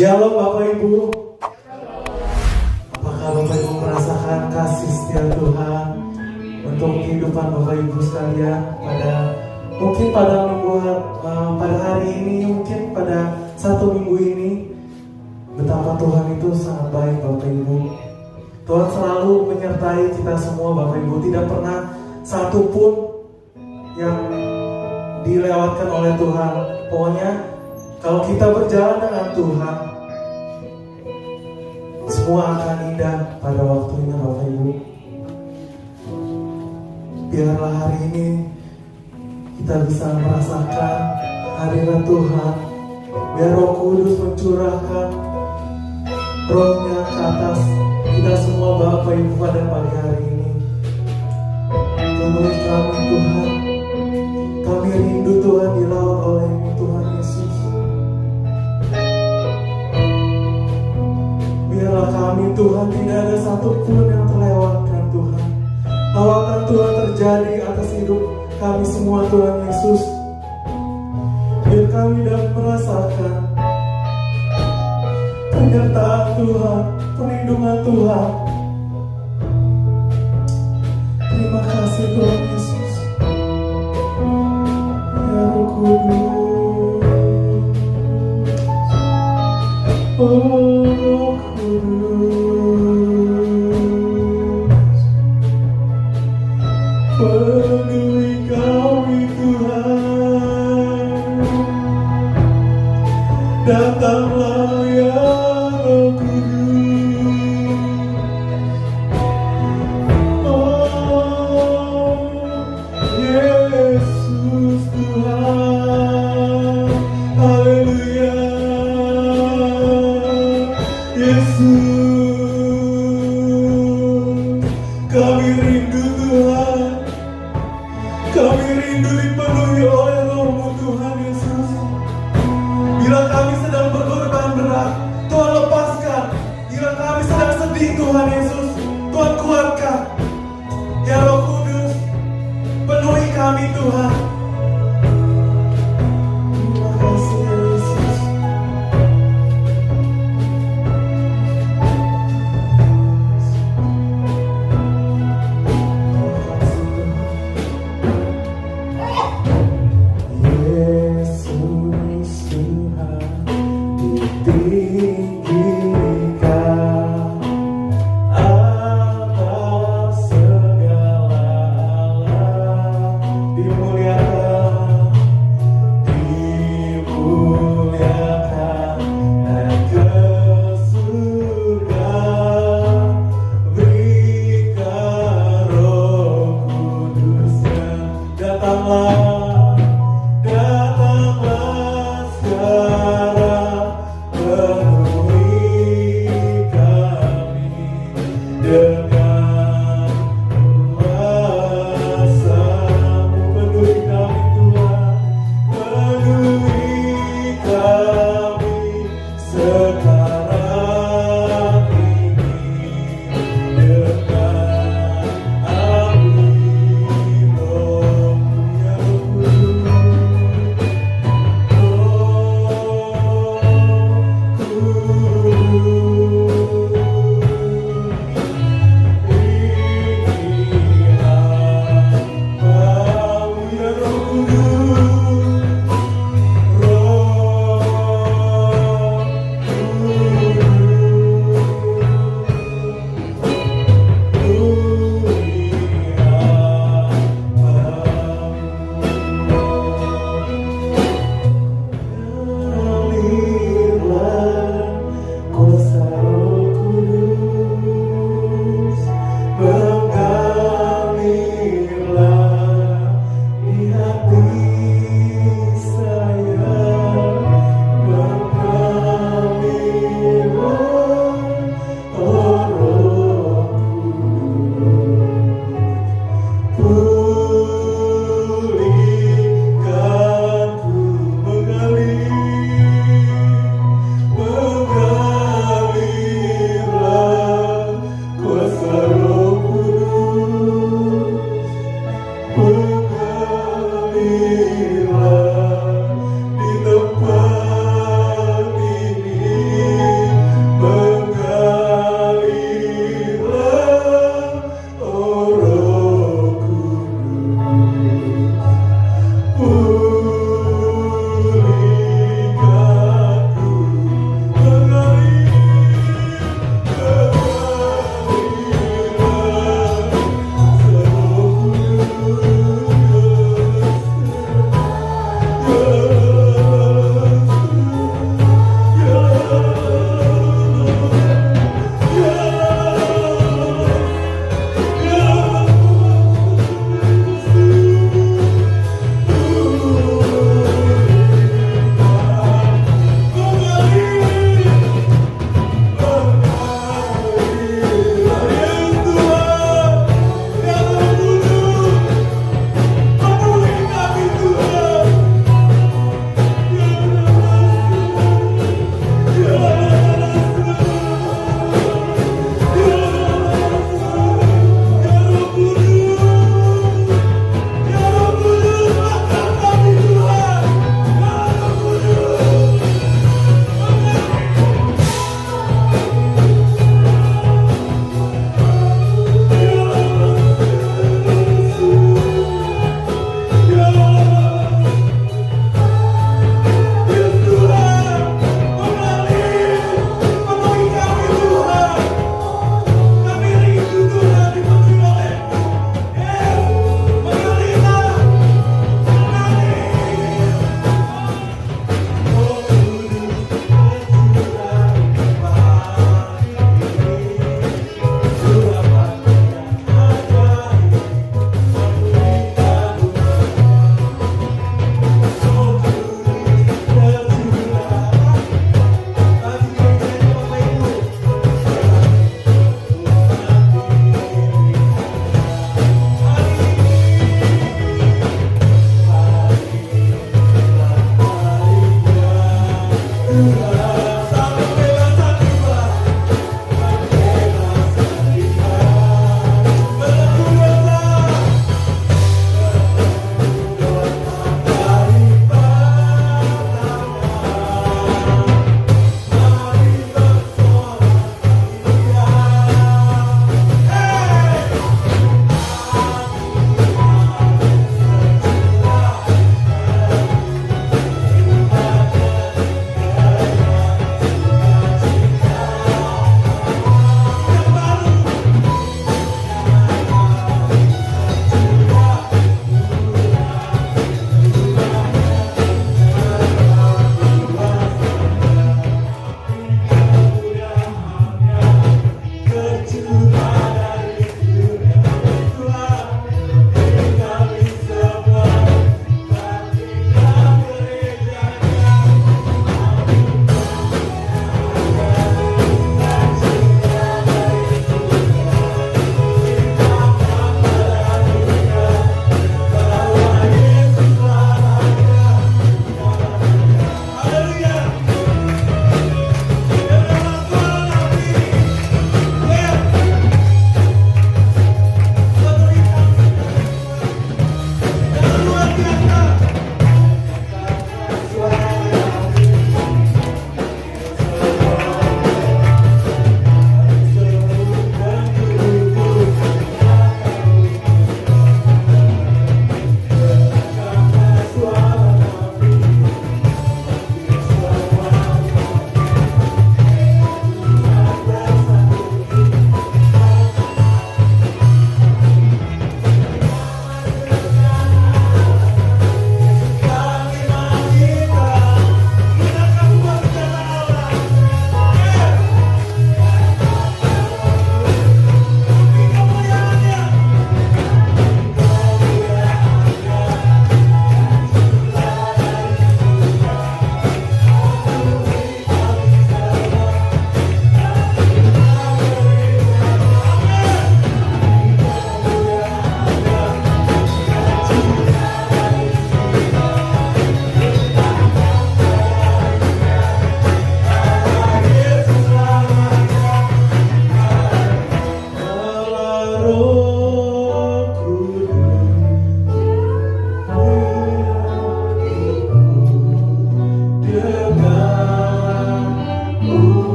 Shalom Bapak Ibu. Apakah Bapak Ibu merasakan kasih setia Tuhan untuk kehidupan Bapak Ibu sekalian mungkin pada pada hari ini, mungkin pada satu minggu ini, betapa Tuhan itu sangat baik Bapak Ibu. Tuhan selalu menyertai kita semua Bapak Ibu, tidak pernah satu pun yang dilewatkan oleh Tuhan. Pokoknya kalau kita berjalan dengan Tuhan, semua akan indah pada waktunya Bapak Ibu. Biarlah hari ini kita bisa merasakan hadirat Tuhan. Biar Roh Kudus mencurahkan Roh-Nya ke atas kita semua Bapak Ibu pada pagi hari ini. Penuhi kami Tuhan. Kami rindu Tuhan dilaut oleh-Mu Tuhan Yesus. Biarlah kami Tuhan tidak ada satupun yang terlewatkan Tuhan. Lawatan Tuhan terjadi atas hidup kami semua Tuhan Yesus. Biar kami dapat merasakan penyertaan Tuhan, perlindungan Tuhan. Terima kasih Tuhan Yesus. Ya Roh Kudus, oh Roh Kudus, penuhi kami Tuhan. Datanglah ya Roh Kudus, oh Yesus Tuhan, haleluya. Yesus, kami rindu Tuhan, kami rindu dipenuhi oleh Roh-Mu Tuhan Yesus. Bila kami sedang berkorban berat, Tuhan lepaskan. Bila kami sedang sedih Tuhan Yesus, Tuhan kuatkan. Ya Roh Kudus, penuhi kami Tuhan. Terima kasih ya Yesus. Yesus Tuhan ditinggikan atas segala alam, dimuliakan naik ke surga, berikan Roh Kudus-Nya. Datanglah sekarang, penuhi kami dengan kuasa-Mu. Penuhi kami Tuhan, penuhi kami sekarang ini dengan api Roh-Mu. Ya Roh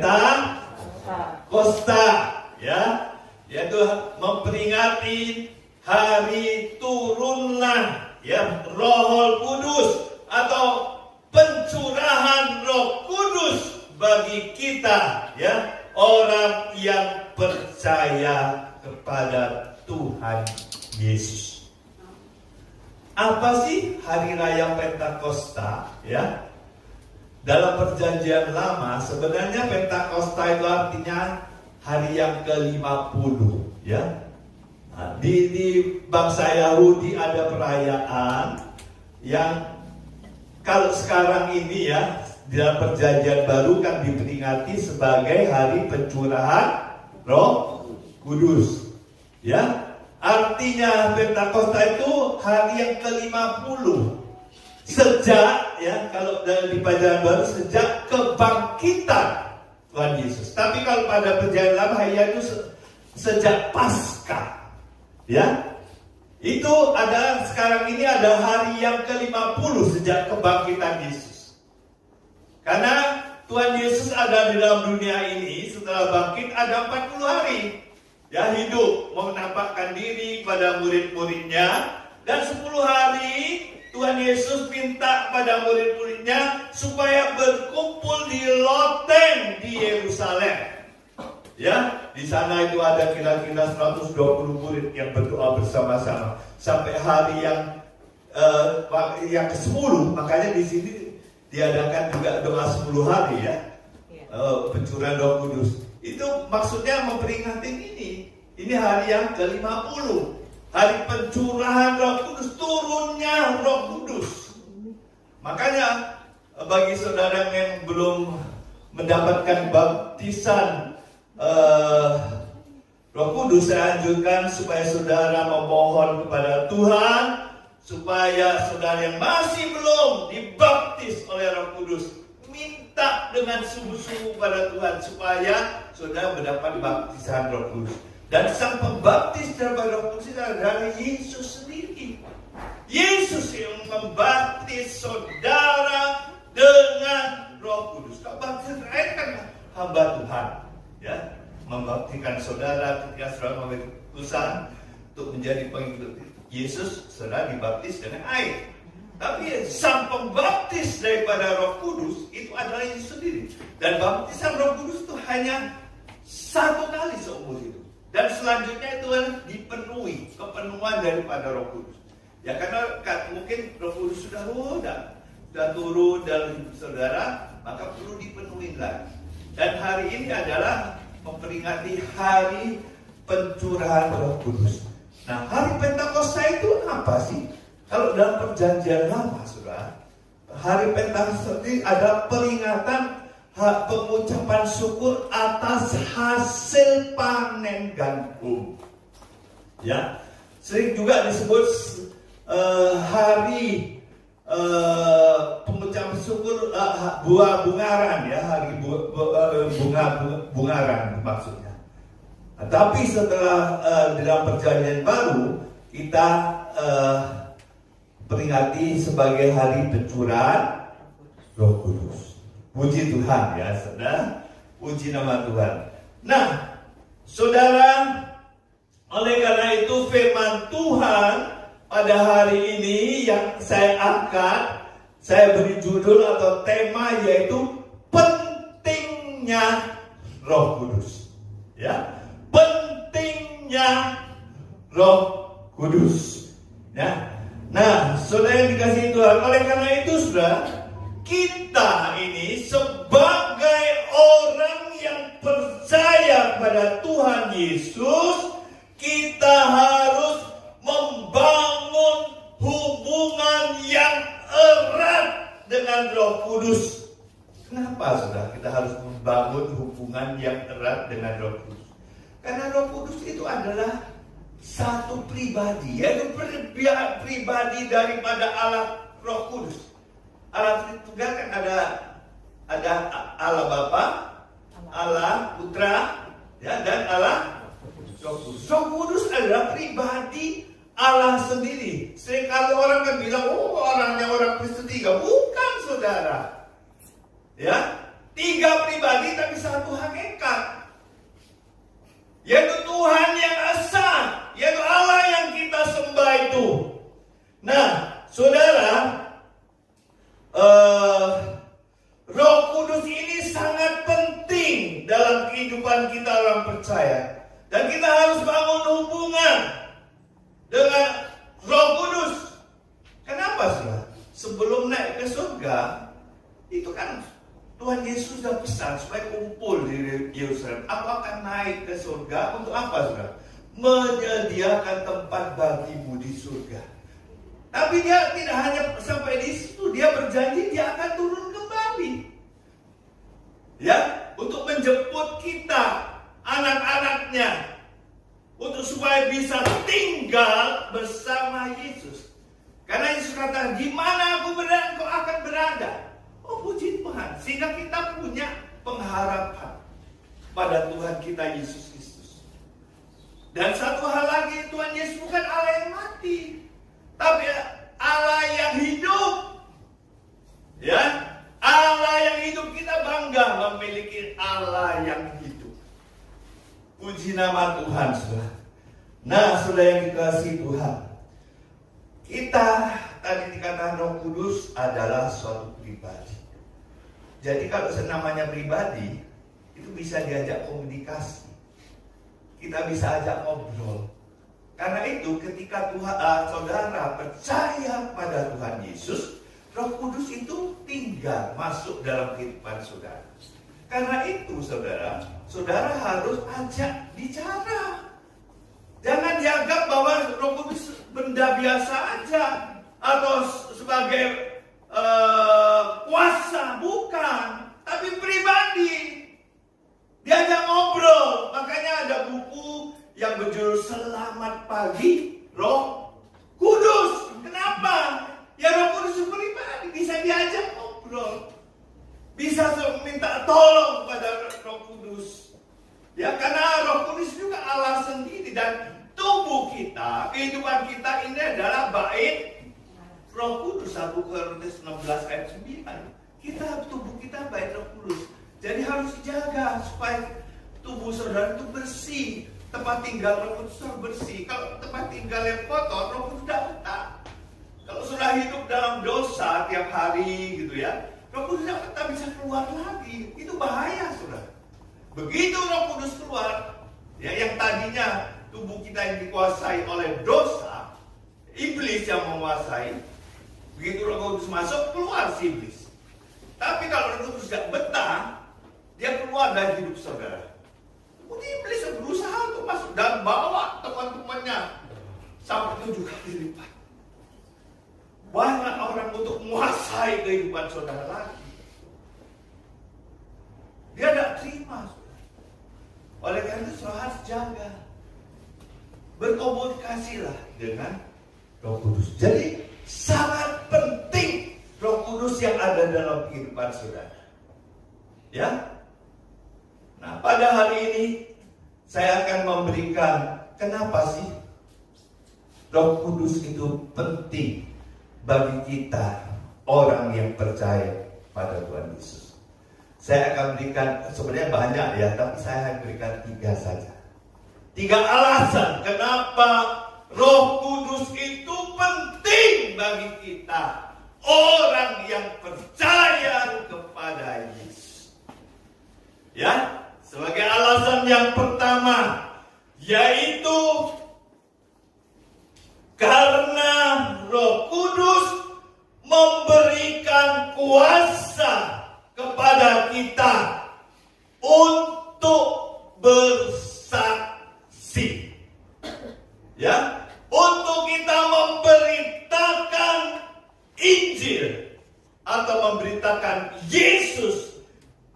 Pentakosta, ya, yaitu memperingati hari turunlah ya Roh Kudus atau pencurahan Roh Kudus bagi kita, ya, orang yang percaya kepada Tuhan Yesus. Apa sih hari raya Pentakosta, ya? Dalam perjanjian lama sebenarnya Pentakosta itu artinya hari yang ke-50, ya. Nah, di bangsa Yahudi ada perayaan yang kalau sekarang ini, ya, di dalam perjanjian baru kan diperingati sebagai hari pencurahan Roh Kudus, ya. Artinya Pentakosta itu hari yang ke-50 sejak, ya, kalau di perjanjian baru sejak kebangkitan Tuhan Yesus. Tapi kalau pada perjanjian lama hari itu sejak Paskah. Ya, itu ada sekarang ini ada hari yang ke-50 sejak kebangkitan Yesus. Karena Tuhan Yesus ada di dalam dunia ini setelah bangkit ada 40 hari. Ya, hidup menampakkan diri kepada murid-muridnya, dan 10 hari Tuhan Yesus minta pada murid-muridnya supaya berkumpul di loteng di Yerusalem. Ya, di sana itu ada kira-kira 120 murid yang berdoa bersama-sama sampai hari yang ke-10. Makanya di sini diadakan juga doa 10 hari, ya, pencurahan Roh Kudus. Itu maksudnya memperingati ini. Ini hari yang ke-50, hari pencurahan Roh Kudus, turunnya Roh Kudus. Makanya bagi saudara yang belum mendapatkan baptisan Roh Kudus, saya anjurkan supaya saudara memohon kepada Tuhan supaya saudara yang masih belum dibaptis oleh Roh Kudus minta dengan sungguh-sungguh pada Tuhan supaya saudara mendapat baptisan Roh Kudus. Dan sang pembaptis daripada Roh Kudus adalah Yesus sendiri. Yesus yang membaptis saudara dengan Roh Kudus. Baptis lain kan hamba Tuhan, ya, membaptiskan saudara ketika saudara mengambil keputusan untuk menjadi pengikut Yesus, saudara dibaptis dengan air. Tapi sang pembaptis daripada Roh Kudus itu adalah Yesus sendiri. Dan baptisan Roh Kudus itu hanya 1 kali seumur hidup. Dan selanjutnya itu dipenuhi kepenuhan daripada Roh Kudus. Ya, karena mungkin Roh Kudus sudah turun dalam hidup saudara, maka perlu dipenuhi lagi. Dan hari ini adalah memperingati hari pencurahan Roh Kudus. Nah, hari Pentakosta itu apa sih? Kalau dalam perjanjian lama, saudara, hari Pentakosta itu adalah peringatan pengucapan syukur atas hasil panen gandum. Ya, sering juga disebut hari pengucapan syukur buah bungaran, ya, hari bungaran maksudnya. Nah, tapi setelah di dalam perjanjian baru kita peringati sebagai hari pencurahan Roh Kudus. Puji Tuhan, ya, saudara. Puji nama Tuhan. Nah, saudara, oleh karena itu firman Tuhan pada hari ini yang saya angkat, saya beri judul atau tema yaitu pentingnya Roh Kudus. Ya, pentingnya Roh Kudus. Ya. Nah, saudara yang dikasihi Tuhan, oleh karena itu, saudara, kita ini sebagai orang yang percaya pada Tuhan Yesus, kita harus membangun hubungan yang erat dengan Roh Kudus. Kenapa, saudara, kita harus membangun hubungan yang erat dengan Roh Kudus? Karena Roh Kudus itu adalah satu pribadi, yaitu pribadi daripada Allah Roh Kudus. Allah Tritunggal kan ada Allah Bapa, Allah Putra, ya, dan Allah Roh Kudus. Roh Kudus adalah pribadi Allah sendiri. Seringkali orang kan bilang, oh, orangnya orang Kristen 3. Bukan, saudara. Ya, 3 pribadi tapi satu satu hakikat, yaitu Tuhan yang esa, yaitu Allah yang kita sembah itu. Nah, saudara, Roh Kudus ini sangat penting dalam kehidupan kita orang percaya. Dan kita harus bangun hubungan dengan Roh Kudus. Kenapa sih? Sebelum naik ke surga, itu kan Tuhan Yesus sudah pesan supaya kumpul di Yerusalem. Aku akan naik ke surga untuk apa, saudara? Menyediakan tempat bagimu di surga. Tapi dia tidak hanya sampai di situ, dia berjanji dia akan turun kembali. Ya, untuk menjemput kita, anak-anaknya, untuk supaya bisa tinggal bersama Yesus. Karena Yesus kata, di mana aku berada, kau akan berada. Oh, puji Tuhan, sehingga kita punya pengharapan pada Tuhan kita Yesus Kristus. Dan satu hal lagi, Tuhan Yesus bukan Allah yang mati, tapi Allah yang hidup. Ya, Allah yang hidup, kita bangga memiliki Allah yang hidup. Puji nama Tuhan, saudara. Nah, saudara yang dikasihi Tuhan, kita tadi dikatakan Roh Kudus adalah suatu pribadi. Jadi kalau namanya pribadi, itu bisa diajak komunikasi. Kita bisa ajak ngobrol. Karena itu ketika saudara percaya pada Tuhan Yesus, Roh Kudus itu tinggal masuk dalam kehidupan saudara. Karena itu saudara harus ajak bicara. Jangan dianggap bahwa Roh Kudus benda biasa aja atau sebagai kuasa, bukan, tapi pribadi. Diajak ngobrol. Makanya ada buku yang berjudul Selamat Pagi Roh Kudus. Kenapa? Ya, Roh Kudus pribadi, bisa diajak ngobrol, bisa minta tolong pada Roh Kudus. Ya, karena Roh Kudus juga Allah sendiri, dan tubuh kita, kehidupan kita ini adalah bait Roh Kudus. 1 Korintus 16 ayat 9. Tubuh kita bait Roh Kudus. Jadi harus dijaga supaya tubuh saudara itu bersih. Tempat tinggal Roh Kudus harus bersih. Kalau tempat tinggal yang kotor, Roh Kudus tidak betah. Kalau sudah hidup dalam dosa tiap hari gitu ya, Roh Kudus tidak bisa keluar lagi. Itu bahaya, saudara. Begitu Roh Kudus keluar, ya, yang tadinya tubuh kita yang dikuasai oleh dosa, iblis yang menguasai. Begitu Roh Kudus masuk, keluar si iblis. Tapi kalau Roh Kudus tidak betah, dia keluar dari hidup saudara. Kemudian iblis berusaha untuk masuk dan bawa teman-temannya sampai 7 kali lipat. Banyak orang untuk menguasai kehidupan saudara lagi. Dia tidak terima, saudara. Oleh karena itu saudara harus jaga. Berkomunikasilah dengan Roh Kudus. Jadi sangat penting Roh Kudus yang ada dalam kehidupan saudara. Ya. Nah, pada hari ini saya akan memberikan kenapa sih Roh Kudus itu penting bagi kita orang yang percaya pada Tuhan Yesus. Saya akan berikan, sebenarnya banyak ya, tapi saya akan berikan 3 saja. 3 alasan kenapa Roh Kudus itu penting bagi kita orang yang percaya kepada Yesus. Ya, sebagai alasan yang pertama, yaitu karena Roh Kudus memberikan kuasa kepada kita untuk bersaksi. Ya, untuk kita memberitakan Injil atau memberitakan Yesus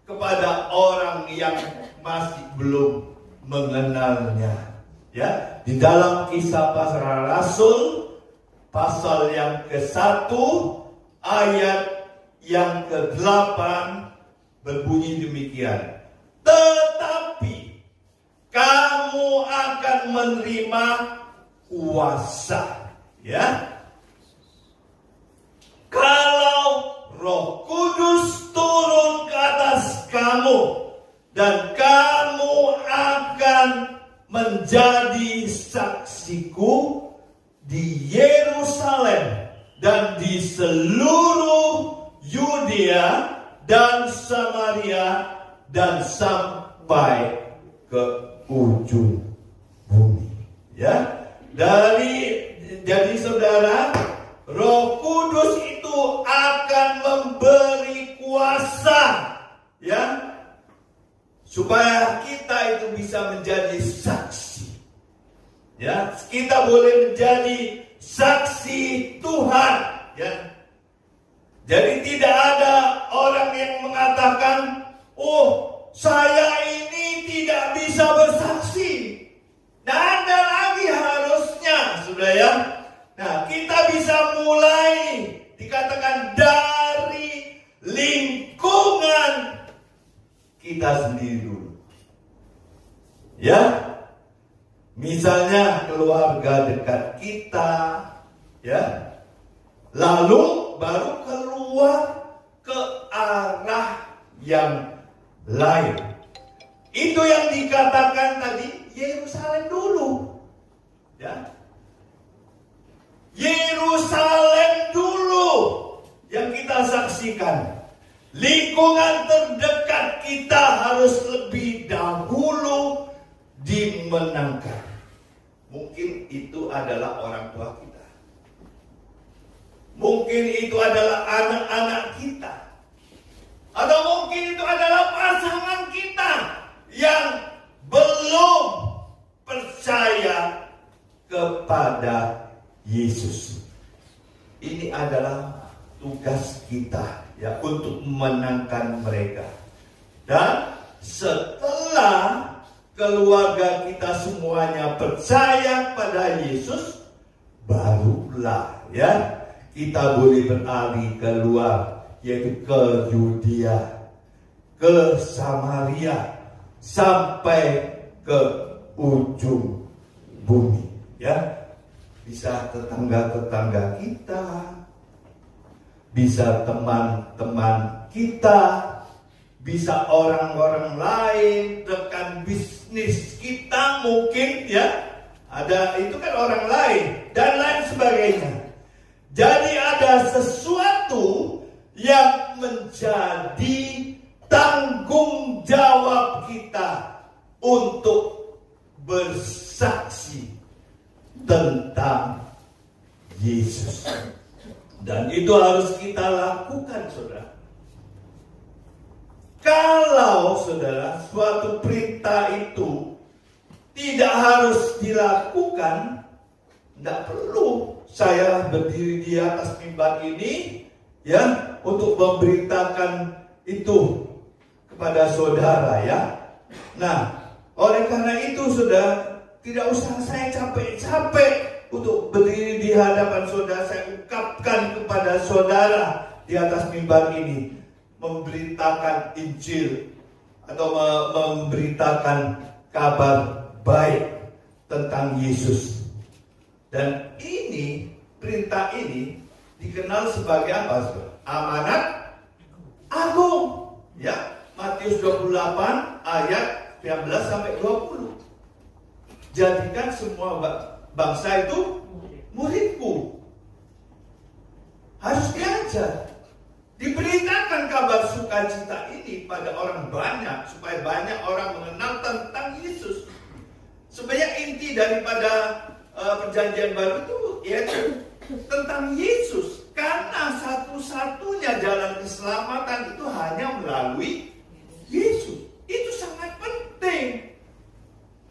kepada orang yang masih belum mengenalnya. Ya, di dalam Kisah Para Rasul pasal yang ke-1 ayat yang ke-8 berbunyi demikian. Tetapi kamu akan menerima kuasa, ya, kalau Roh Kudus turun ke atas kamu, dan kamu akan menjadi saksiku di Yerusalem dan di seluruh Yudea dan Samaria dan sampai ke ujung bumi. Ya, jadi saudara, Roh Kudus itu akan memberi kuasa, ya, supaya kita itu bisa menjadi saksi. Ya, kita boleh menjadi saksi Tuhan, ya. Jadi tidak ada orang yang mengatakan, "Oh, saya ini tidak bisa bersaksi." Tidak ada lagi harusnya, sudah ya. Nah, kita bisa mulai dikatakan dari lingkungan kita sendiri dulu. Ya, misalnya keluarga dekat kita, ya. Lalu baru keluar ke arah yang lain. Itu yang dikatakan tadi, Yerusalem dulu. Ya. Yerusalem dulu yang kita saksikan. Lingkungan terdekat kita harus lebih dahulu dimenangkan. Mungkin itu adalah orang tua kita. Mungkin itu adalah anak-anak kita. Atau mungkin itu adalah pasangan kita yang belum percaya kepada Yesus. Ini adalah tugas kita, ya, untuk memenangkan mereka. Dan setelah keluarga kita semuanya percaya pada Yesus, barulah, ya, kita boleh beralih keluar, yaitu ke Yudea, ke Samaria, sampai ke ujung bumi. Ya, bisa tetangga-tetangga kita, bisa teman-teman kita, bisa orang-orang lain, rekan bisnis kita mungkin, ya, ada itu kan orang lain dan lain sebagainya. Jadi ada sesuatu yang menjadi tanggung jawab kita untuk bersaksi tentang Yesus. Dan itu harus kita lakukan, saudara. Kalau saudara, suatu perintah itu tidak harus dilakukan, tidak perlu saya berdiri di atas mimbar ini, ya, untuk memberitakan itu kepada saudara, ya. Nah, oleh karena itu, saudara, tidak usah saya capek-capek untuk berdiri di hadapan saudara, saya ungkapkan kepada saudara di atas mimbar ini, memberitakan Injil atau memberitakan kabar baik tentang Yesus. Dan ini, perintah ini dikenal sebagai apa, saudara? Amanat agung, ya. Matius 28 ayat 19 sampai 20. Jadikan semua bangsa itu muridku. Harus diajar. Diberitakan kabar sukacita ini pada orang banyak, supaya banyak orang mengenal tentang Yesus. Sebenarnya inti daripada perjanjian baru itu yaitu tentang Yesus. Karena satu-satunya jalan keselamatan itu hanya melalui Yesus. Itu sangat penting.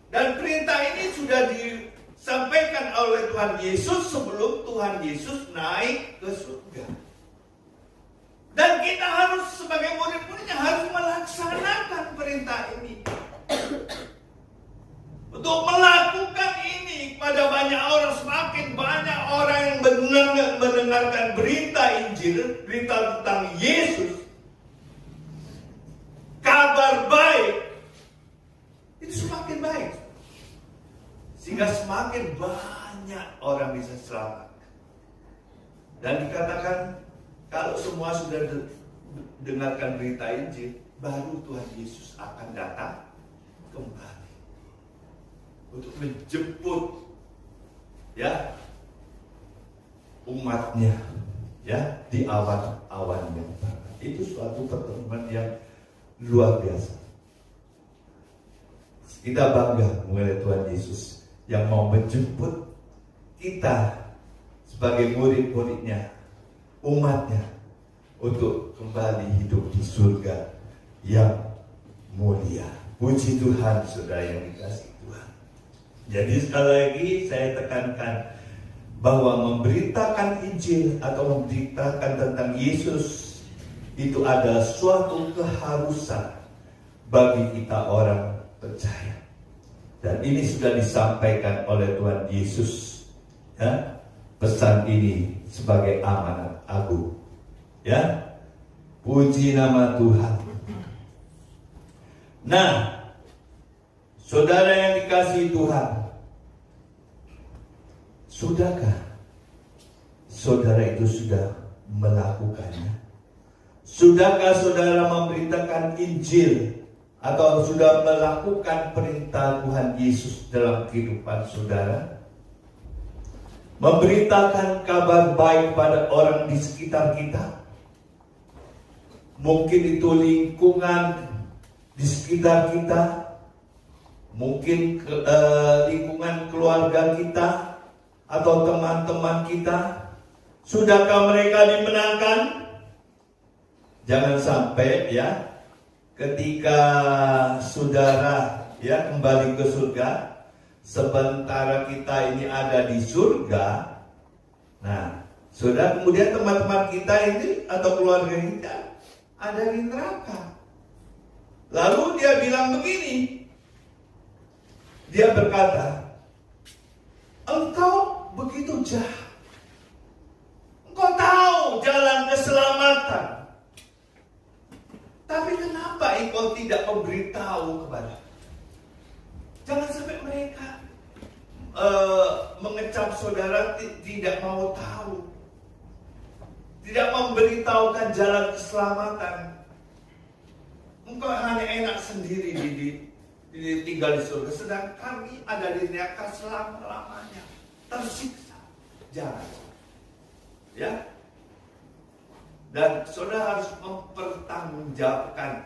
Dan perintah ini sudah disampaikan oleh Tuhan Yesus sebelum Tuhan Yesus naik ke surga. Dan kita harus sebagai murid-muridnya harus melaksanakan perintah ini. Untuk melakukan ini pada banyak orang, semakin banyak orang yang mendengarkan berita Injil, berita tentang Yesus, kabar baik, itu semakin baik. Sehingga semakin banyak orang bisa selamat. Dan dikatakan, kalau semua sudah dengarkan berita Injil, baru Tuhan Yesus akan datang kembali untuk menjemput ya umatnya ya di awan-awan yang barat. Itu suatu pertemuan yang luar biasa. Kita bangga mengenai Tuhan Yesus yang mau menjemput kita sebagai murid-muridnya, umatnya, untuk kembali hidup di surga yang mulia. Puji Tuhan, saudara yang dikasihi Tuhan. Jadi sekali lagi saya tekankan bahwa memberitakan Injil atau memberitakan tentang Yesus itu adalah suatu keharusan bagi kita orang percaya. Dan ini sudah disampaikan oleh Tuhan Yesus. Ya, pesan ini sebagai amanat agung. Ya, puji nama Tuhan. Nah, saudara yang dikasihi Tuhan, sudahkah saudara itu sudah melakukannya? Sudahkah saudara memberitakan Injil atau sudah melakukan perintah Tuhan Yesus dalam kehidupan saudara? Memberitakan kabar baik pada orang di sekitar kita. Mungkin itu lingkungan di sekitar kita, mungkin lingkungan keluarga kita atau teman-teman kita. Sudahkah mereka dimenangkan? Jangan sampai ya ketika saudara ya kembali ke surga, sementara kita ini ada di surga, nah, saudara, kemudian teman-teman kita ini atau keluarga kita ada di neraka. Lalu dia bilang begini, dia berkata, engkau begitu jahat, engkau tahu jalan keselamatan, tapi kenapa engkau tidak memberitahu kepada? Jangan sampai mereka mengecam saudara tidak mau tahu, tidak memberitahukan jalan keselamatan. Engkau hanya enak sendiri tinggal di surga, sedang kami ada di neraka selama-lamanya, tersiksa. Jangan, ya. Dan saudara harus mempertanggungjawabkan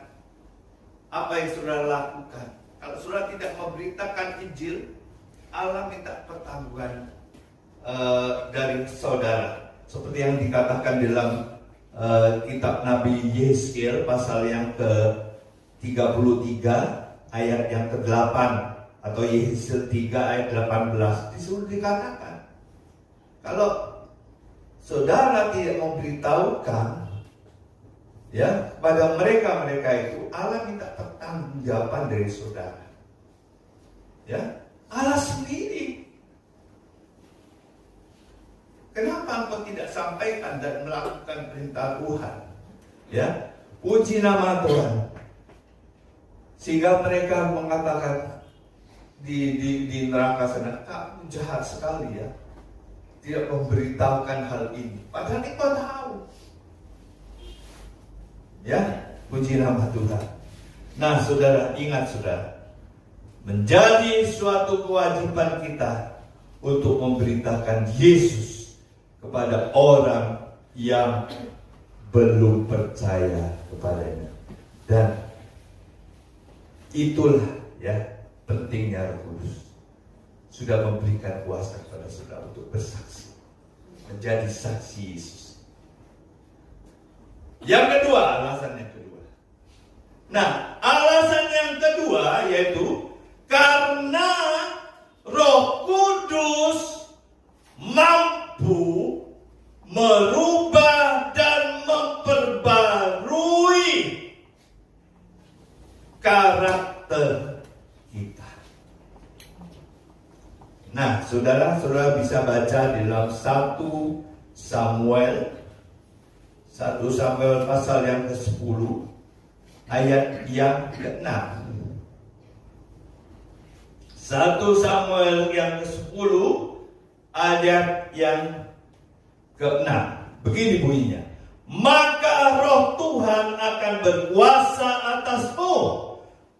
apa yang saudara lakukan. Kalau saudara tidak memberitakan Injil, Allah minta pertanggungan dari saudara. Seperti yang dikatakan dalam kitab Nabi Yeskiel pasal yang ke-33 ayat yang ke-8 atau Yeskiel 3 ayat 18 disuruh dikatakan, kalau saudara tidak memberitahukan ya pada mereka itu, Allah minta pertanggungjawaban dari saudara. Ya, Allah sendiri. Kenapa engkau tidak sampaikan dan melakukan perintah Tuhan? Ya, puji nama Tuhan. Sehingga mereka mengatakan di neraka sana, kamu jahat sekali ya, tidak memberitahukan hal ini. Padahal engkau tahu. Ya, puji nama Tuhan. Nah, saudara, ingat saudara, menjadi suatu kewajiban kita untuk memberitakan Yesus kepada orang yang belum percaya kepadanya. Dan itulah ya pentingnya Roh Kudus. Sudah memberikan kuasa kepada saudara untuk bersaksi, menjadi saksi Yesus. Yang kedua, alasan yang kedua. Nah, alasan yang kedua yaitu karena Roh Kudus mampu merubah dan memperbarui karakter kita. Nah, saudara bisa baca di dalam 1 Samuel pasal yang ke-10 ayat yang ke-6. 1 Samuel yang ke-10 ayat yang ke-6. Begini bunyinya. maka roh Tuhan akan berkuasa atasmu.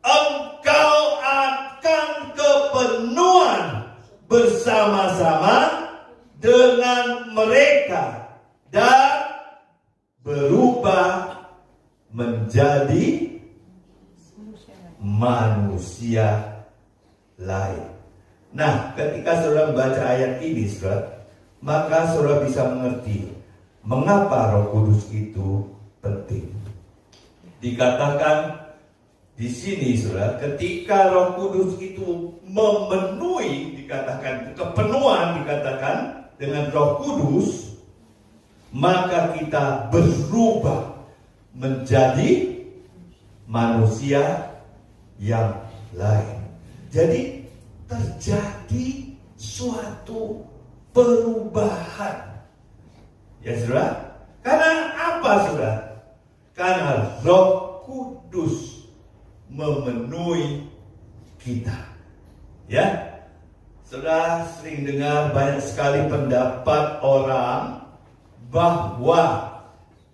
Engkau akan kepenuhan bersama-sama dengan mereka dan berubah menjadi manusia lain. Nah, ketika saudara membaca ayat ini, saudara, maka saudara bisa mengerti mengapa Roh Kudus itu penting. Dikatakan di sini, saudara, ketika Roh Kudus itu memenuhi, dikatakan kepenuhan, dikatakan dengan Roh Kudus, maka kita berubah menjadi manusia yang lain. Jadi terjadi suatu perubahan. Ya saudara? Karena apa saudara? Karena Roh Kudus memenuhi kita. Ya, saudara sering dengar banyak sekali pendapat orang bahwa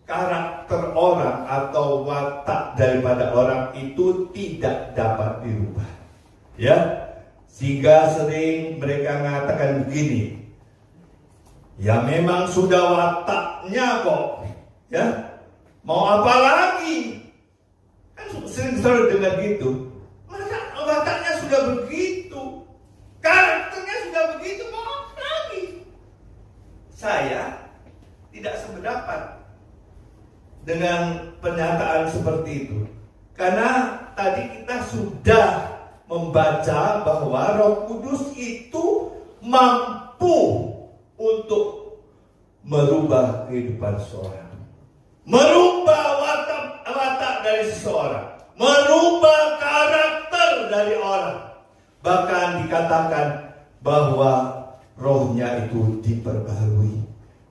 karakter orang atau watak daripada orang itu tidak dapat dirubah. Ya, sehingga sering mereka mengatakan begini, ya memang sudah wataknya kok, ya mau apa lagi? Kan sering selalu dengar gitu. Masa wataknya sudah begitu, karakternya sudah begitu, mau apa lagi? Saya tidak sependapat dengan pernyataan seperti itu, karena tadi kita sudah membaca bahwa Roh Kudus itu mampu untuk merubah kehidupan seseorang, merubah watak dari seseorang, merubah karakter dari orang. Bahkan dikatakan bahwa rohnya itu diperbarui,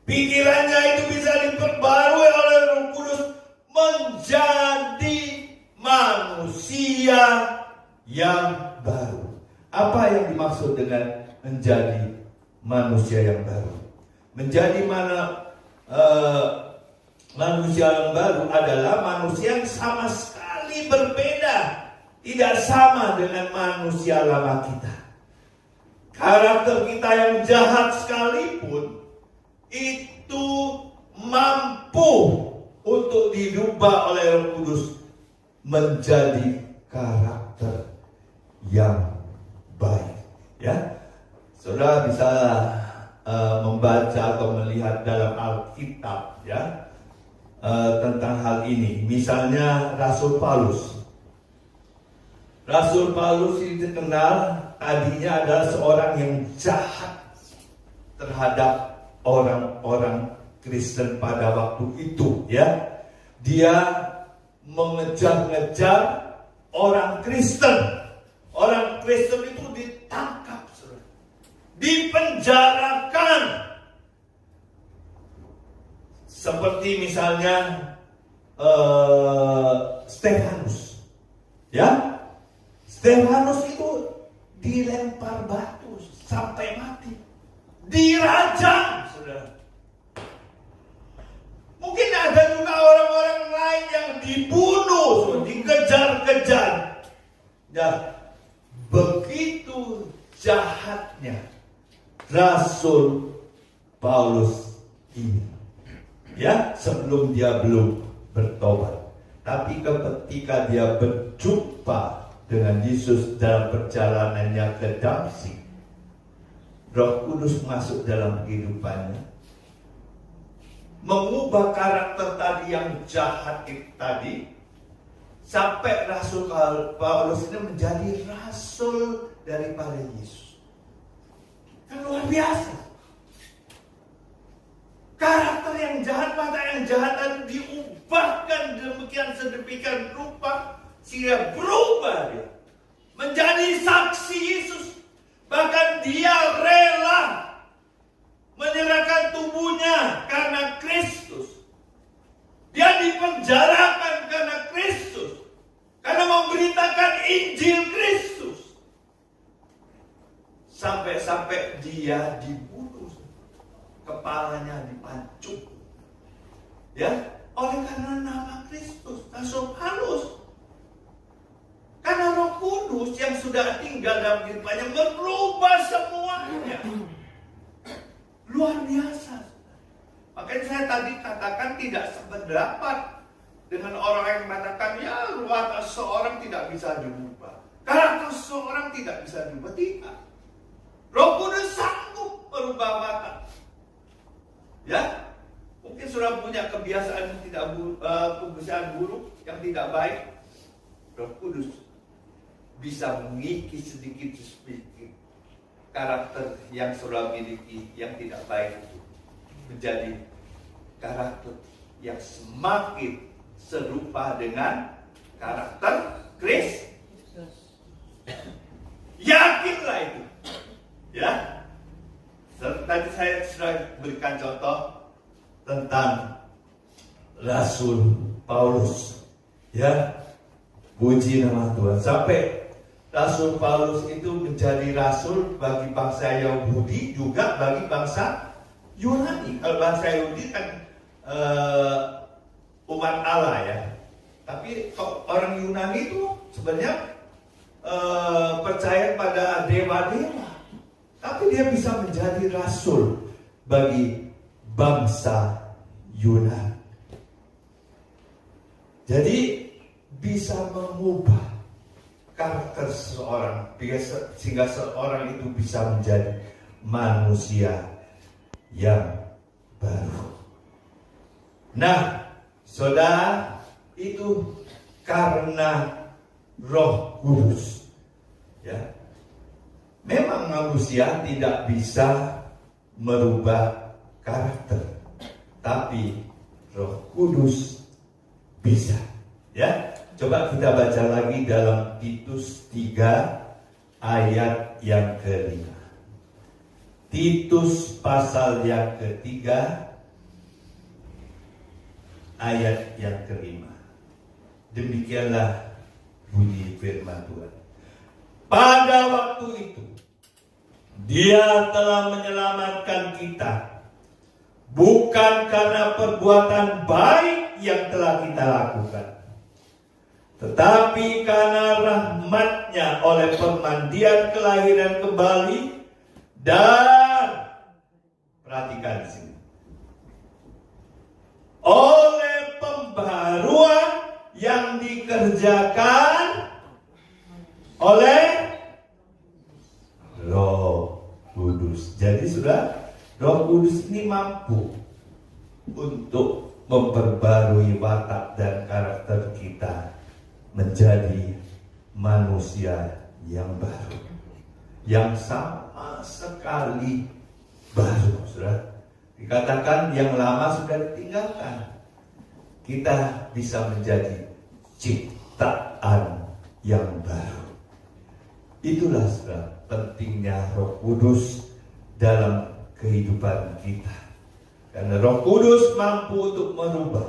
pikirannya itu bisa diperbarui oleh Roh Kudus menjadi manusia yang baru. Apa yang dimaksud dengan menjadi manusia yang baru? Menjadi manusia yang baru adalah manusia yang sama sekali berbeda, tidak sama dengan manusia lama kita. Karakter kita yang jahat sekalipun itu mampu untuk dirubah oleh Roh Kudus menjadi karakter yang baik. Ya, saudara bisa membaca atau melihat dalam Alkitab, ya, tentang hal ini. Misalnya Rasul Paulus. Rasul Paulus ini dikenal tadinya adalah seorang yang jahat terhadap orang-orang Kristen pada waktu itu, ya. Dia mengejar-ngejar orang Kristen. Orang Kristen itu ditangkap, dipenjarakan. Seperti misalnya Stefanus, ya. Stefanus itu dilempar batu sampai mati, dirajam, saudara. Mungkin ada juga orang-orang lain yang dibunuh, dikejar-kejar. Ya, begitu jahatnya Rasul Paulus ini, ya, sebelum dia belum bertobat. Tapi ketika dia berjumpa dengan Yesus dalam perjalanannya ke Damsyik, Roh Kudus masuk dalam kehidupannya, mengubah karakter tadi yang jahat itu tadi, sampai Rasul Paulus ini menjadi rasul daripada Yesus. Kan luar biasa. Karakter yang jahat, mata yang jahat tadi diubahkan sedemikian rupa sehingga berubah dia menjadi saksi Yesus. Bahkan dia rela menyerahkan tubuhnya karena Kristus. Dia dipenjarakan karena Kristus, karena memberitakan Injil Kristus. Sampai-sampai dia dibunuh, kepalanya dipancung. Ya, oleh karena nama Kristus, Rasul Paulus. Karena Roh Kudus yang sudah tinggal dalam kehidupannya merubah semuanya. Luar biasa. Makanya saya tadi katakan tidak sependapat dengan orang yang mengatakan ya watak seorang tidak bisa diubah. Karakter seorang tidak bisa diubah. Tidak. Roh Kudus sanggup merubah watak. Ya, mungkin sudah punya kebiasaan yang tidak kebiasaan buruk yang tidak baik. Roh Kudus bisa mengikis sedikit karakter yang sudah miliki yang tidak baik itu menjadi karakter yang semakin serupa dengan karakter Kristus. Yakinlah itu. Ya. Tadi saya sudah berikan contoh tentang Rasul Paulus. Ya. Puji nama Tuhan. Sampai Rasul Paulus itu menjadi rasul bagi bangsa Yahudi juga bagi bangsa Yunani. Kalau bangsa Yahudi kan umat Allah ya. Tapi orang Yunani itu sebenarnya percaya pada dewa-dewa. Tapi dia bisa menjadi rasul bagi bangsa Yunani. Jadi bisa mengubah karakter seseorang sehingga seorang itu bisa menjadi manusia yang baru. Nah, saudara, itu karena Roh Kudus. Ya. Memang manusia tidak bisa merubah karakter, tapi Roh Kudus bisa. Ya. Coba kita baca lagi dalam Titus 3 ayat yang ke-5. Titus pasal yang ke-3 ayat yang ke-5. Demikianlah bunyi firman Tuhan. Pada waktu itu Dia telah menyelamatkan kita bukan karena perbuatan baik yang telah kita lakukan, tetapi karena rahmat-Nya oleh pemandian kelahiran kembali dan perhatikan di sini, oleh pembaruan yang dikerjakan oleh Roh Kudus. Jadi sudah Roh Kudus ini mampu untuk memperbarui watak dan karakter kita menjadi manusia yang baru, yang sama sekali baru. Sudah dikatakan yang lama sudah ditinggalkan. Kita bisa menjadi ciptaan yang baru. Itulah sudah pentingnya Roh Kudus dalam kehidupan kita. Karena Roh Kudus mampu untuk merubah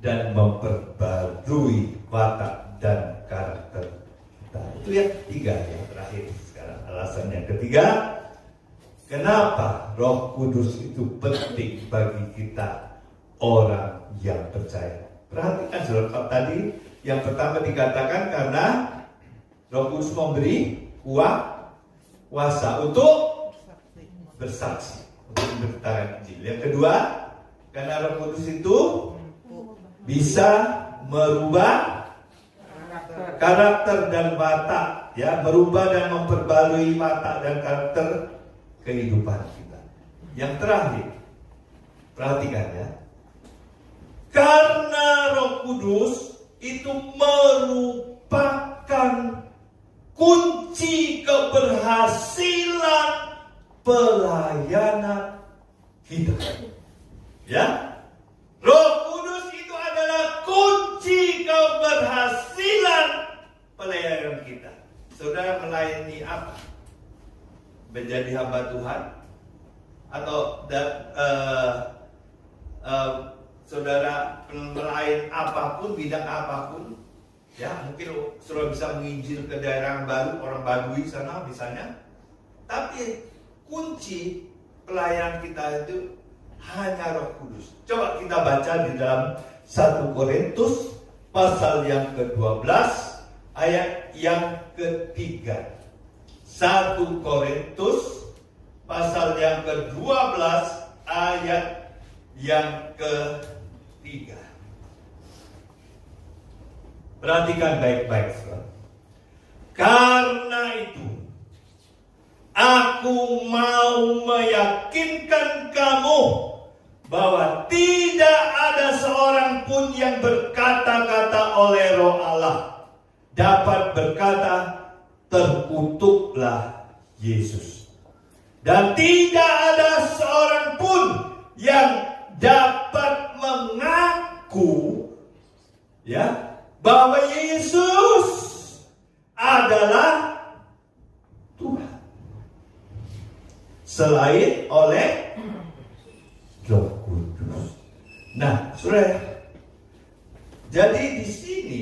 dan memperbarui watak dan karakter kita. Itu yang ketiga, yang terakhir sekarang. Alasan yang ketiga, kenapa Roh Kudus itu penting bagi kita orang yang percaya. Perhatikan saudara, tadi yang pertama dikatakan karena Roh Kudus memberi kuasa untuk bersaksi, untuk memberitakan Injil. Yang kedua, karena Roh Kudus itu bisa merubah karakter dan watak, ya, merubah dan memperbarui watak dan karakter kehidupan kita. Yang terakhir, perhatikan ya, karena Roh Kudus itu merupakan kunci keberhasilan pelayanan kita. Ya, Roh Kudus itu adalah kunci keberhasilan pelayanan kita. Saudara melayani apa? Menjadi hamba Tuhan? Atau saudara melayani apapun, bidang apapun? Ya, mungkin saudara bisa menginjil ke daerah baru, orang Badui sana misalnya. Tapi kunci pelayanan kita itu hanya Roh Kudus. Coba kita baca di dalam 1 Korintus pasal yang ke-12 ayat yang ke-3. 1 Korintus pasal yang ke-12 ayat yang ke-3. Perhatikan baik-baik, saudara. Karena itu, aku mau meyakinkan kamu bahwa tidak ada seorang pun yang berkata-kata oleh Roh Allah dapat berkata, terkutuklah Yesus. Dan tidak ada seorang pun yang dapat mengaku bahwa Yesus adalah Tuhan selain oleh Roh Kudus. Nah, saudara, jadi di sini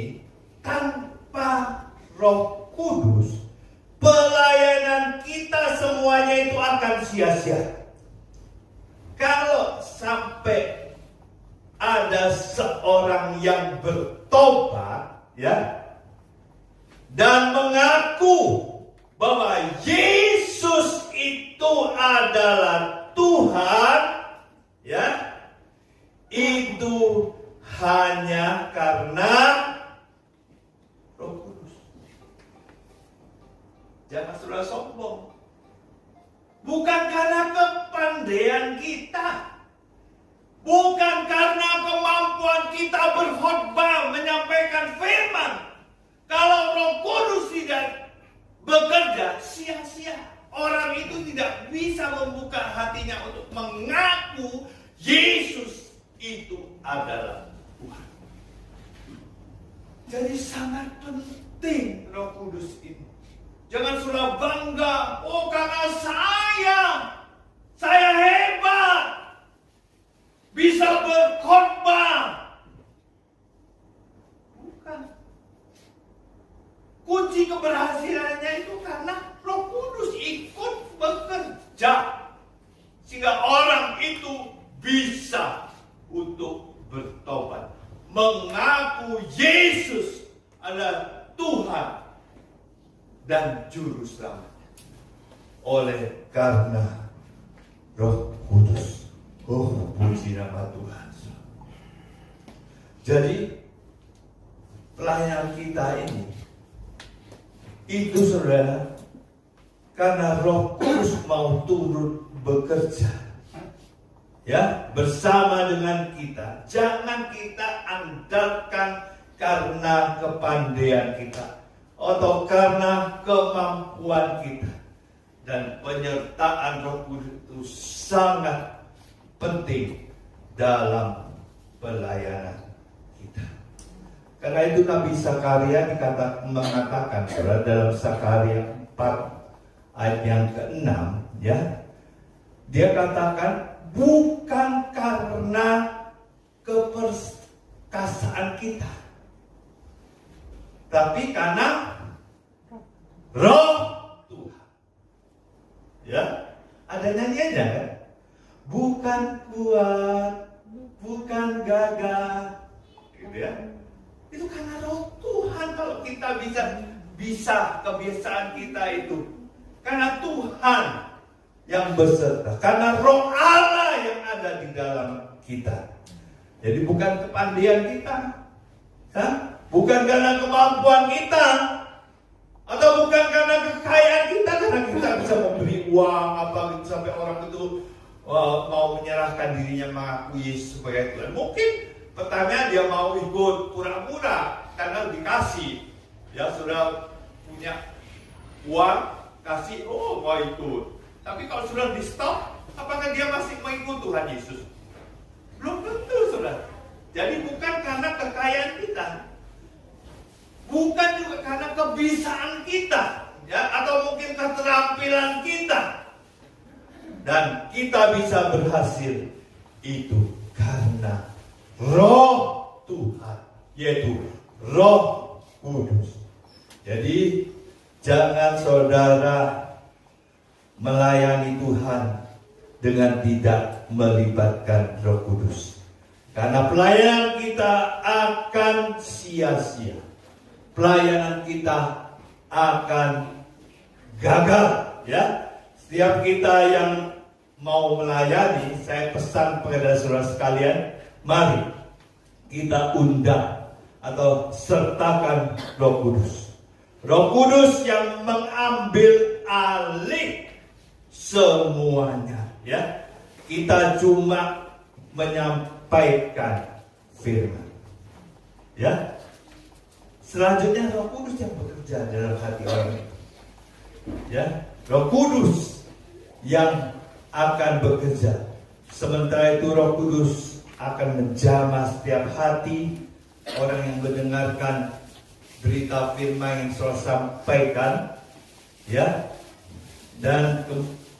tanpa Roh Kudus, pelayanan kita semuanya itu akan sia-sia. Kalau sampai ada seorang yang bertobat, dan mengaku bahwa Yesus itu adalah Tuhan, itu hanya karena Roh Kudus. Jangan saudara sombong. Bukan karena kepandaian kita, bukan karena kemampuan kita berkhotbah menyampaikan firman. Kalau Roh Kudus tidak bekerja, sia-sia. Orang itu tidak bisa membuka hatinya untuk mengaku Yesus itu adalah Tuhan. Jadi sangat penting Roh Kudus ini. Jangan sudah bangga, karena saya hebat, bisa berkhotbah. Bukan. Kunci keberhasilannya itu karena Roh Kudus ikut bekerja, sehingga orang itu bisa untuk bertobat, mengaku Yesus adalah Tuhan dan Juru Selamat oleh karena Roh Kudus. Puji nama Tuhan. Jadi pelayanan kita ini itu, saudara, karena Roh Kudus mau turun bekerja bersama dengan kita. Jangan kita andalkan karena kepandaian kita atau karena kemampuan kita. Dan penyertaan Roh Kudus itu sangat penting dalam pelayanan kita. Karena itu Nabi Zakaria mengatakan, saudara, dalam Zakaria 4 ayat yang ke-6, dia katakan, bukan karena keperkasaan kita, tapi karena Roh Tuhan. Ada nyanyiannya kan? Bukan kuat, bukan gagah, itu karena Roh Tuhan. Kalau kita bisa kebiasaan kita itu karena Tuhan yang beserta, karena Roh Allah yang ada di dalam kita. Jadi bukan kepandaian kita, bukan karena kemampuan kita, atau bukan karena kekayaan kita, karena kita bisa memberi uang sampai orang itu mau menyerahkan dirinya mengaku Yesus sebagai Tuhan. Mungkin pertama dia mau ikut pura-pura karena dikasih, sudah punya uang, kasih, mau ikut. Tapi kalau sudah di stop, apakah dia masih mengikut Tuhan Yesus? Belum tentu, saudara. Jadi bukan karena kekayaan kita, bukan juga karena kebisaan kita, atau mungkin keterampilan kita. Dan kita bisa berhasil itu karena Roh Tuhan, yaitu Roh Kudus. Jadi jangan saudara melayani Tuhan dengan tidak melibatkan Roh Kudus. Karena pelayanan kita akan sia-sia. Pelayanan kita akan gagal, ya. Setiap kita yang mau melayani, saya pesan kepada saudara sekalian, mari kita undang atau sertakan Roh Kudus. Roh Kudus yang mengambil alih semuanya, ya. Kita cuma menyampaikan firman, ya. Selanjutnya Roh Kudus yang bekerja dalam hati orang itu, ya. Roh Kudus yang akan bekerja. Sementara itu Roh Kudus akan menjamah setiap hati orang yang mendengarkan berita firman yang saya sampaikan, ya, dan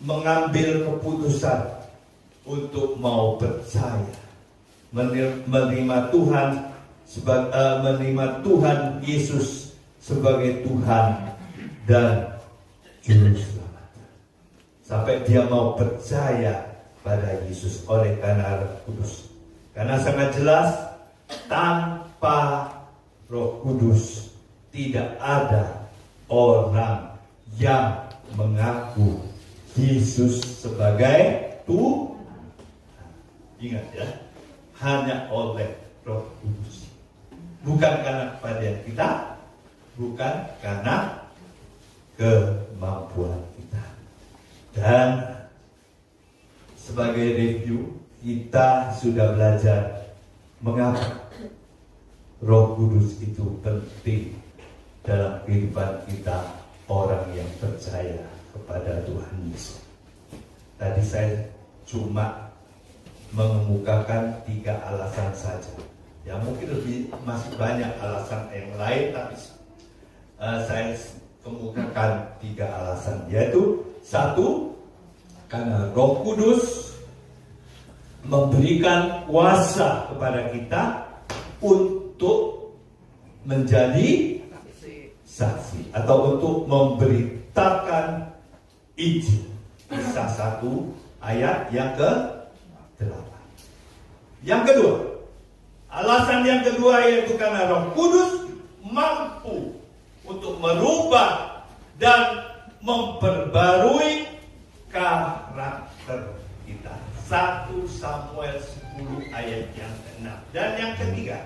mengambil keputusan untuk mau percaya, menerima Tuhan menerima Tuhan Yesus sebagai Tuhan dan Juru Selamat. Sampai dia mau percaya pada Yesus oleh karena Roh Kudus. Karena sangat jelas, tanpa Roh Kudus tidak ada orang yang mengaku Yesus sebagai Tuhan. Ingat, ya, hanya oleh Roh Kudus. Bukan karena kepastian kita, bukan karena kemampuan kita. Dan sebagai review, kita sudah belajar mengapa Roh Kudus itu penting dalam kehidupan kita orang yang percaya kepada Tuhan Yesus. Tadi saya cuma mengemukakan 3 alasan saja. Ya, mungkin masih banyak alasan yang lain, tapi saya kemukakan 3 alasan, yaitu 1, karena Roh Kudus memberikan kuasa kepada kita untuk menjadi saksi atau untuk memberitakan Injil. Kisah 1 ayat yang ke-8. Yang kedua, alasan yang kedua yaitu karena Roh Kudus mampu untuk merubah dan memperbarui karakter kita. 1 Samuel 10 ayat yang ke-6. Dan yang ketiga,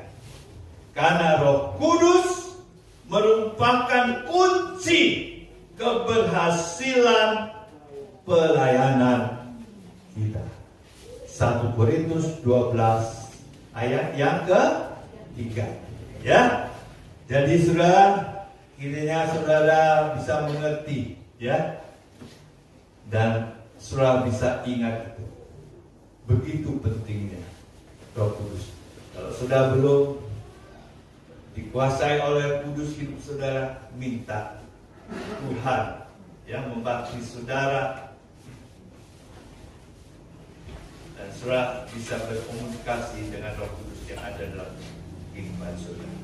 karena Roh Kudus merupakan kunci keberhasilan pelayanan kita. 1 Korintus 12 ayat yang ke-3. Ya. Jadi kiranya saudara bisa mengerti, ya. Dan saudara bisa ingat itu. Begitu pentingnya Roh Kudus. Kalau saudara belum dikuasai oleh Kudus, hidup saudara, minta Tuhan yang membaptis saudara, dan saudara bisa berkomunikasi dengan Roh Kudus yang ada dalam kehidupan saudara.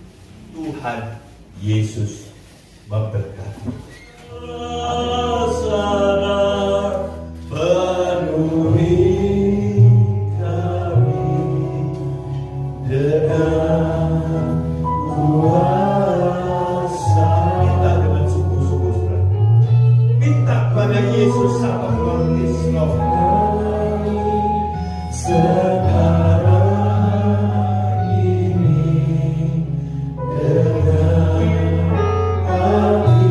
Tuhan Yesus memberkati. Penuhi kami dengan kuasa. Minta dengan sungguh-sungguh, saudara. Minta kepada Yesus sama Lord is love. Sekarang ini dengan hati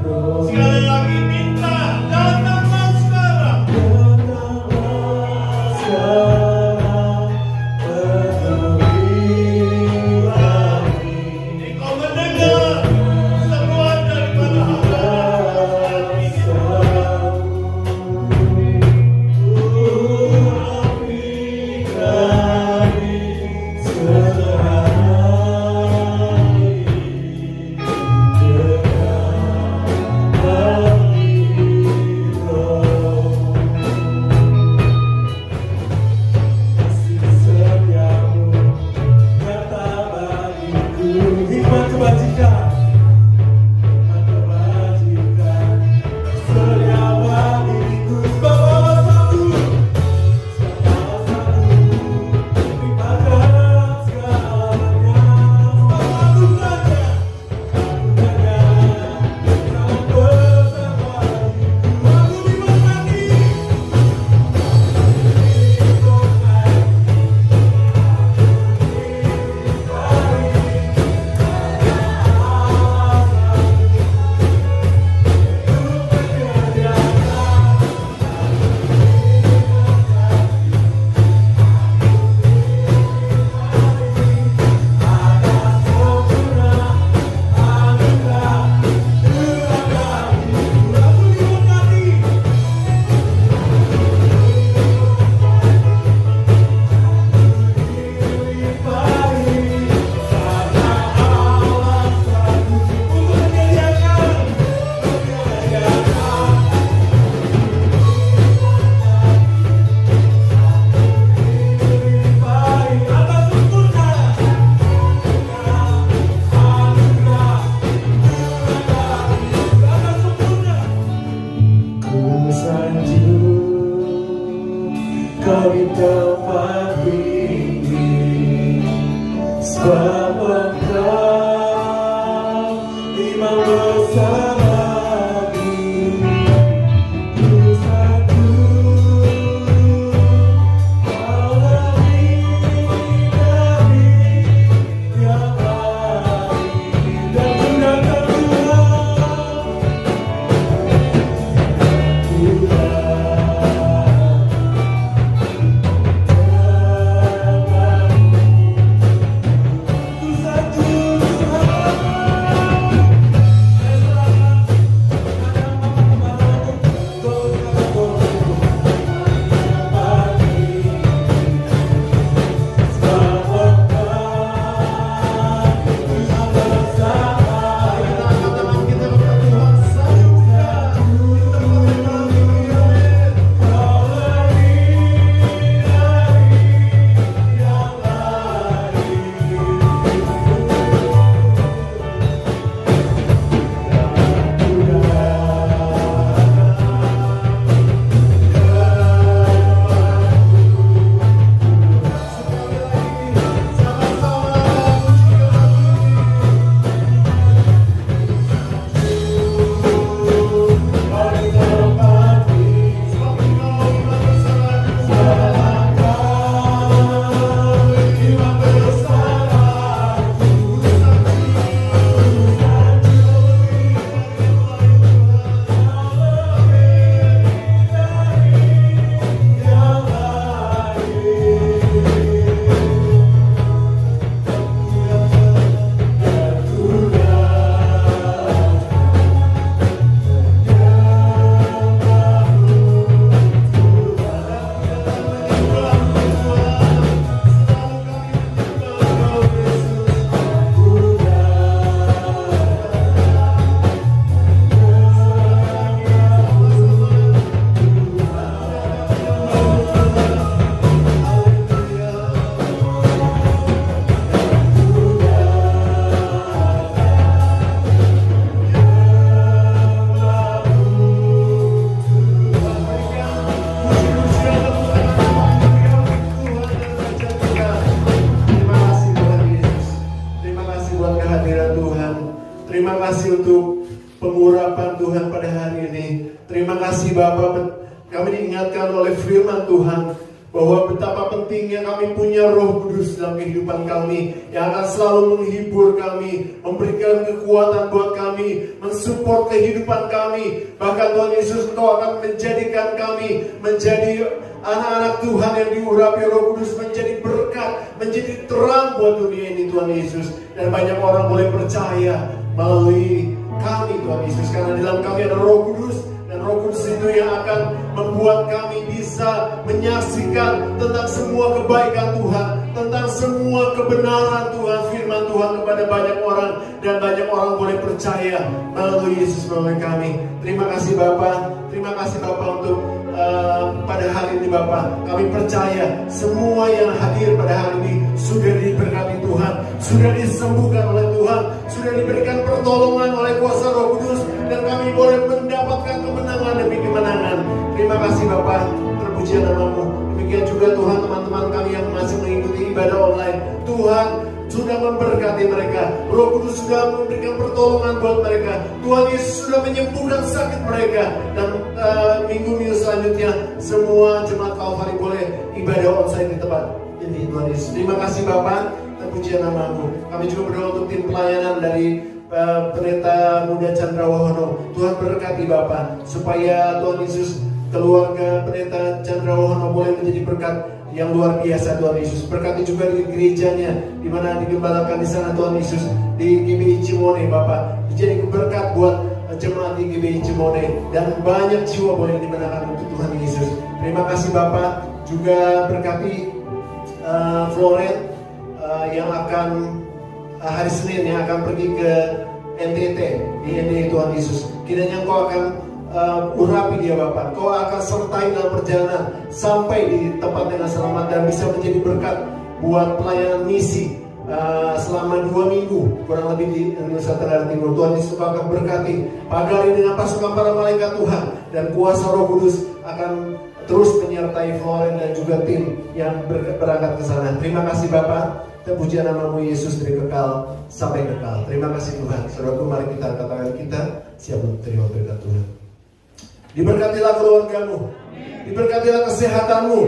roh. Sekali lagi minta, datanglah sekarang. Datanglah sekarang, penuhi kami. Engkau mendengar seruan daripada hamba-Mu. urapan Tuhan pada hari ini. Terima kasih Bapa, kami diingatkan oleh firman Tuhan bahwa betapa pentingnya kami punya Roh Kudus dalam kehidupan kami yang akan selalu menghibur kami, memberikan kekuatan buat kami, mensupport kehidupan kami. Bahkan Tuhan Yesus, Engkau akan menjadikan kami menjadi anak-anak Tuhan yang diurapi Roh Kudus, menjadi berkat, menjadi terang buat dunia ini Tuhan Yesus. Dan banyak orang boleh percaya melalui kami Tuhan Yesus, karena di dalam kami ada Roh Kudus. Dan Roh Kudus itu yang akan membuat kami bisa menyaksikan tentang semua kebaikan Tuhan, tentang semua kebenaran Tuhan, firman Tuhan kepada banyak orang. Dan banyak orang boleh percaya melalui Yesus, melalui kami. Terima kasih Bapa. Terima kasih Bapa untuk pada hari ini Bapa. Kami percaya semua yang hadir pada hari ini sudah diberkati Tuhan, sudah disembuhkan oleh Tuhan, sudah diberikan pertolongan oleh kuasa Roh Kudus. Dan kami boleh mendapatkan kemenangan demi kemenangan. Terima kasih Bapa, terpuji nama-Mu. Demikian juga Tuhan, teman-teman kami yang masih mengikuti ibadah online, Tuhan sudah memberkati mereka. Roh Kudus sudah memberikan pertolongan buat mereka. Tuhan Yesus sudah menyembuhkan sakit mereka. Dan minggu-minggu selanjutnya semua jemaat Kalvari boleh ibadah onsite di tempat ini Tuhan Yesus. Terima kasih Bapa, terpuji nama-Mu. Kami juga berdoa untuk tim pelayanan dari Pendeta Muda Chandra Wahono. Tuhan berkati Bapak, supaya Tuhan Yesus, keluarga Pendeta Chandra Wahono boleh menjadi berkat yang luar biasa Tuhan Yesus. Berkati juga di gerejanya, di mana digembalakan di sana Tuhan Yesus, di GBI Cimone Bapak. Jadi berkat buat jemaat di GBI Cimone, dan banyak jiwa boleh dimenangkan untuk Tuhan Yesus. Terima kasih Bapak. Juga berkati Floren yang akan hari Senin yang akan pergi ke NTT di NTT Tuhan Yesus. Kiranya Engkau akan urapi dia Bapak. Engkau akan sertai dalam perjalanan sampai di tempat dengan selamat dan bisa menjadi berkat buat pelayanan misi selama 2 minggu kurang lebih di Nusa Tenggara Timur. Tuhan Yesus akan berkati pagari dengan pasukan para malaikat Tuhan, dan kuasa Roh Kudus akan terus menyertai Floren dan juga tim yang berangkat ke sana. Terima kasih Bapak. Terpuji nama-Mu Yesus dari kekal sampai kekal. Terima kasih Tuhan. Saudaraku, mari kita katakan kita siap menerima berkat Tuhan. Diberkatilah keluargamu, diberkatilah kesehatanmu,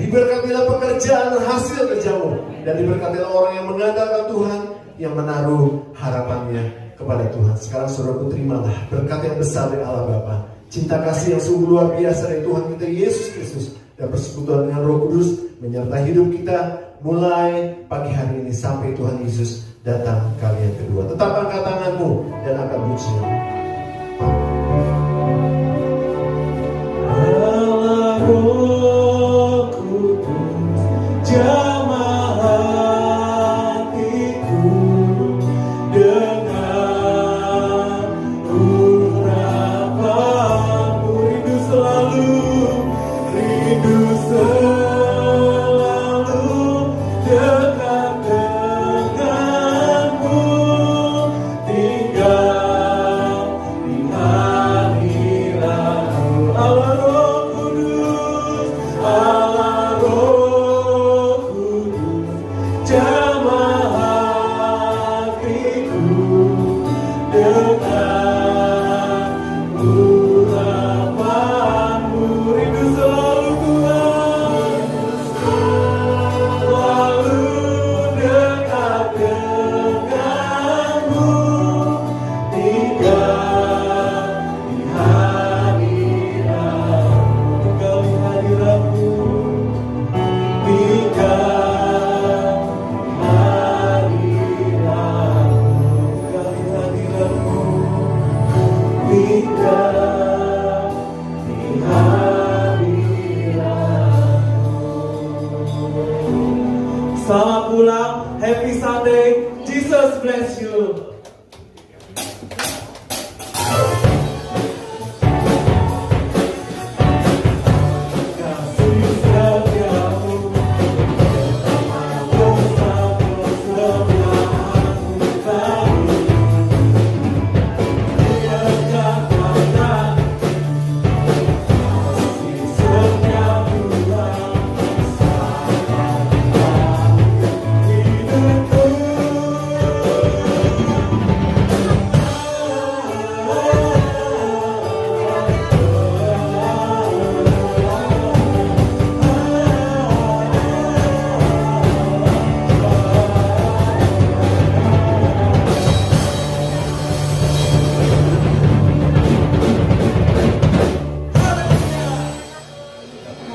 diberkatilah pekerjaan dan hasil kerjamu, dan diberkatilah orang yang mengandalkan Tuhan, yang menaruh harapannya kepada Tuhan. Sekarang saudaraku, terimalah berkat yang besar dari Allah Bapa, cinta kasih yang sungguh luar biasa dari Tuhan kita Yesus Kristus, dan persekutuan dengan Roh Kudus menyertai hidup kita mulai pagi hari ini sampai Tuhan Yesus datang kali yang kedua. Tetap angkat tanganmu dan angkat pujian. Allah Roh Kudus, jamah hatiku dengan urapanmu. Rindu selalu dekat denganmu, tinggal di hadiratmu. Allah Roh Kudus, Allah Roh Kudus, jamah hatiku dengan urapanmu. Rindu selalu Tuhan, selalu dekat denganmu, tinggal di hadiratmu, tinggal di hadiratmu, tinggal di hadiratmu, tinggal di hadiratmu, tinggal di hadiratmu. Selamat pulang, happy Sunday, Jesus bless you.